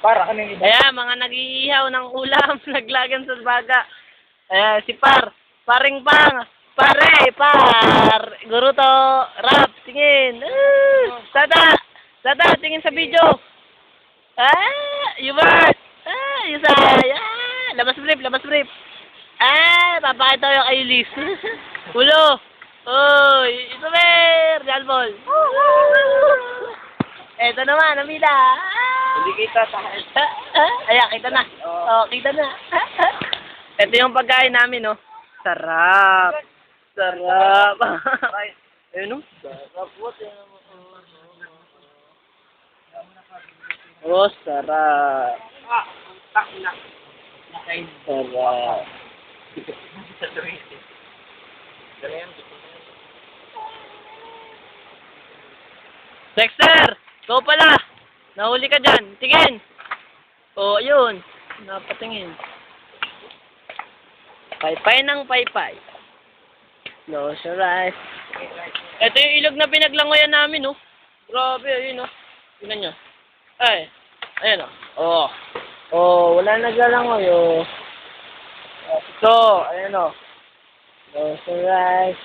Para kami iba. Ayan, mga nag-iihaw ng ulam, naglagan sa baga. Ayan, si paring pang, guruto, rap, tingin. Tata, tingin sa video. Yubert. Yusay. Labas brief. Papakita ko yung Ailis. Ulo. Oy, Isumer, Jalbol. Eto naman, Amida. Hindi kita sa Ayan, kita na. Oh, kita na. Ito yung pagkain namin, no? Sarap. Sarap. Ayun, no? Sarap. Oh, sarap. takina. Sarap. Dexter! Ikaw pala! Nahuli ka dyan. Tingin! Oh, yun. Napatingin. Paypay ng paypay. Close your eyes. Ito yung ilog na pinaglangoyan namin, oh. Grabe, ayun, oh. Tingnan nyo. Ay. Ayan, oh. Oh, wala naglalangoy, oh. Ito, ayan, oh. Close your eyes.